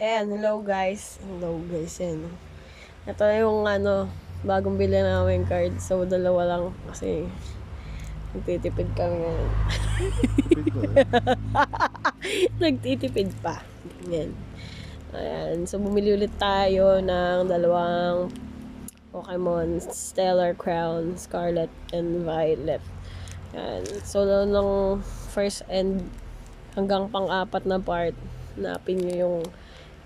Ayan, hello guys. Hello guys, yan. Ito na yung bagong bili namin card. So, dalawa lang kasi nagtitipid kami ngayon. Nagtitipid pa. Yan. Ayan. So, bumili ulit tayo ng dalawang Pokemon Stellar Crown, Scarlet and Violet. Yan. So, nung first and hanggang pang-apat na part, napin nyo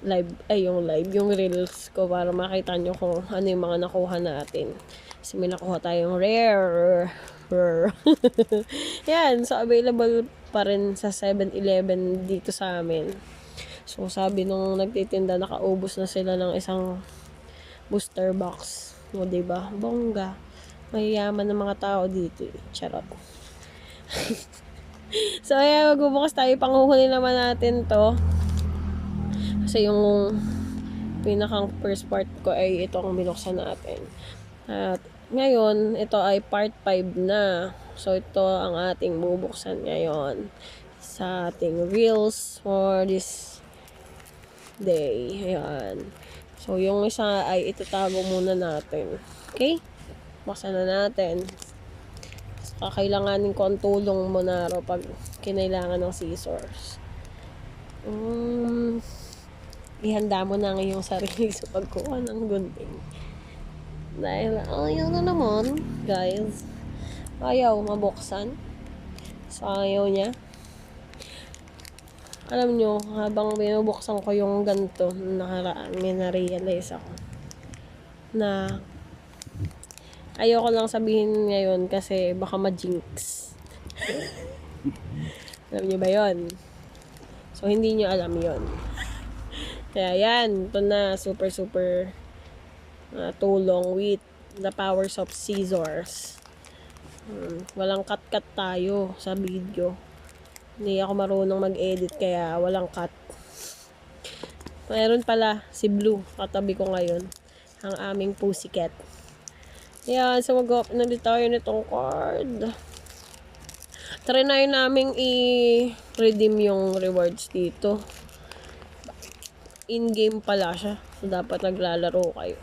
yung reels ko para makita nyo kung ano yung mga nakuha natin. Kasi may nakuha tayong rare. Yan, so available pa rin sa 7-Eleven dito sa amin. So sabi nung nagtitinda, nakaubos na sila ng isang booster box. O diba? Bongga. Mayayaman ng mga tao dito. Charot. So ayan, magbubukas tayo. Panghuhuli naman natin to. Kasi yung pinakang first part ko ay ito ang binuksan natin. At ngayon, ito ay part 5 na. So, ito ang ating bubuksan ngayon sa ating reels for this day. Ayan. So, yung isa ay itatago muna natin. Okay? Buksan na natin. So, kakailanganin ko ang tulong mo na pag kinailangan ng scissors. Ihanda mo na ngayong sarili sa pagkuha ng gunting. Dahil, ayaw na naman, guys. Ayaw mabuksan. So, ayaw niya. Alam nyo, habang binubuksan ko yung ganito, nakaraan, may na-realize ako na ayaw ko lang sabihin ngayon kasi baka ma-jinx. Alam nyo ba yon? So, hindi nyo alam yon. Kaya yan, ito na, super tulong with the powers of scissors. Walang cut-cut tayo sa video. Hindi ako marunong mag-edit kaya walang cut. Mayroon pala si Blue, katabi ko ngayon. Ang aming pussycat. Yan, so mag-open ulit tayo nitong card. Try na yun naming i-redeem yung rewards dito. In-game pala siya. So, dapat naglalaro kayo.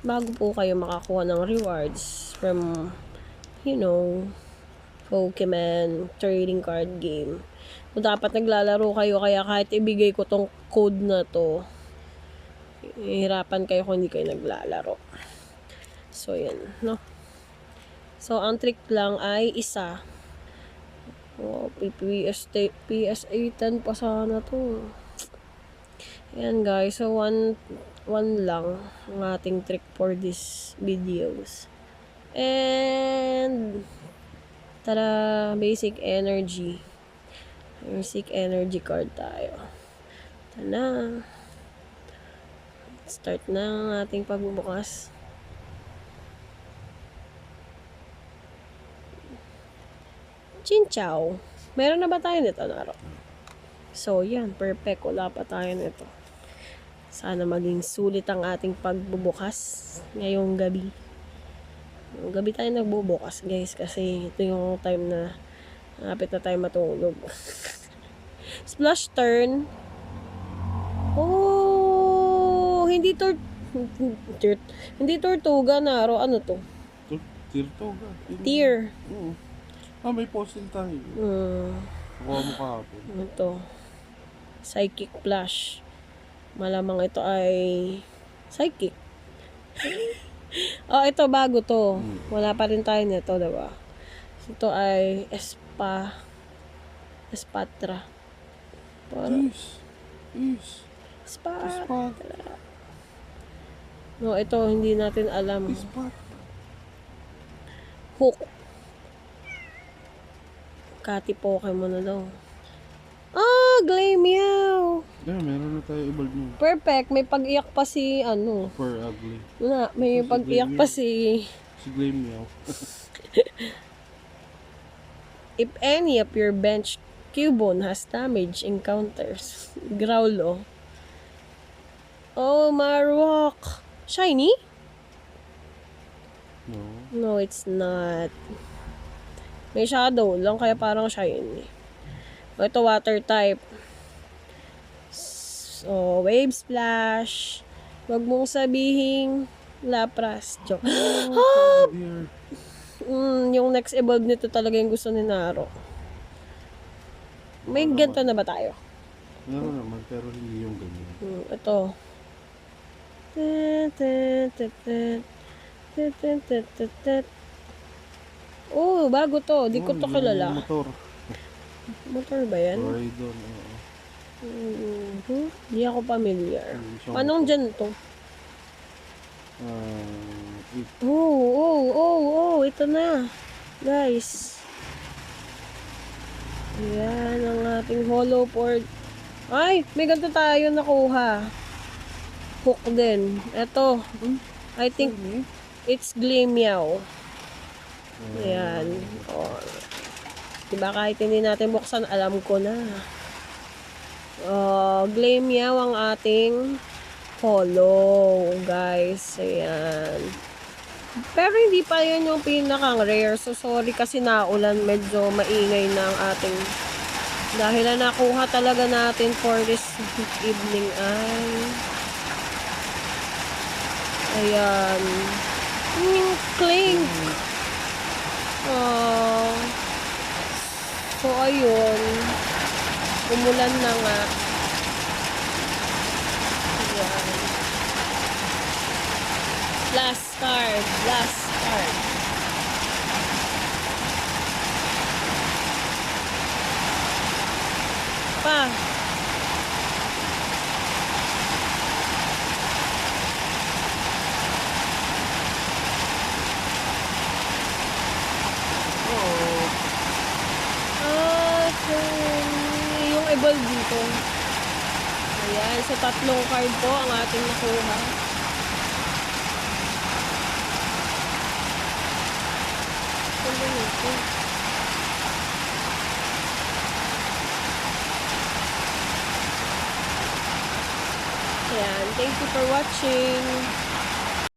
Bago po kayo makakuha ng rewards from, Pokemon trading card game. So, dapat naglalaro kayo. Kaya kahit ibigay ko tong code na to, hihirapan kayo kung hindi kayo naglalaro. So, yan. No? So, ang trick lang ay isa. Oh, PSA 10 pa sana to. Yan guys, so one lang ang ating trick for this videos. And tara, basic energy card tayo. Ito na. Start na ang ating pagbubukas. Chinchaw. Meron na ba tayo nito, Naro? So yan, perfect. Wala pa tayo nito. Sana maging sulit ang ating pagbubukas ngayong gabi. Ngayong gabi tayo nagbubukas, guys, kasi ito yung time na napit na tayo matulog. Splash turn. Oh, hindi tortuga, Naro. Ano to? Tirtoga. Tear. May fossil tayo. Kuha mo kahapon. Ito. Psychic flash. Malamang ito ay psychic. Oh, ito bago to. Wala pa rin tayo nito, diba? Ito ay Espatra. Espatra. No, ito hindi natin alam. Hook. Kati Pokemon na daw. Glameow. Yeah, meron na tayo evolve mo. Perfect. May pag-iyak pa si For ugly. May pag-iyak pa si Glameow. If any of your bench Cubone has damage encounters. Growlo. Oh, Marowak. Shiny? No. No, it's not. May shadow lang kaya parang shiny. Ito water type. So, Wave Splash. Wag mong sabihing Lapras. Joke. Oh, dear. Yung next evolve nito talaga yung gusto ni Naro. May Wala ganito na ba tayo? Meron naman, pero hindi yung ganyan. Ito. Oh, bago to. Di ko to Yung kilala. motor. Motor ba yan? Raidon, oo. Di ako familiar. Yung isang Anong motor. dyan to? It, Ito na. Guys. Ayan ang ating hollow port. Ay, may ganito tayo nakuha. Hook din. Ito. I think it's Gleamiao. Ayan. Oh. Diba kahit hindi natin buksan, alam ko na. Gleamiao ang ating hollow, guys. Ayan. Pero hindi pa yun yung pinakang rare. So, sorry kasi naulan. Medyo maingay na ang ating... Dahil na nakuha talaga natin for this evening ay... Ayan. Yung clink. So, ayun. Umulan na nga. Ayan. Last card. Last card. Pa. Yung evolve dito. Ayan. So, tatlong card po ang ating nakuha. Ayan. Thank you for watching.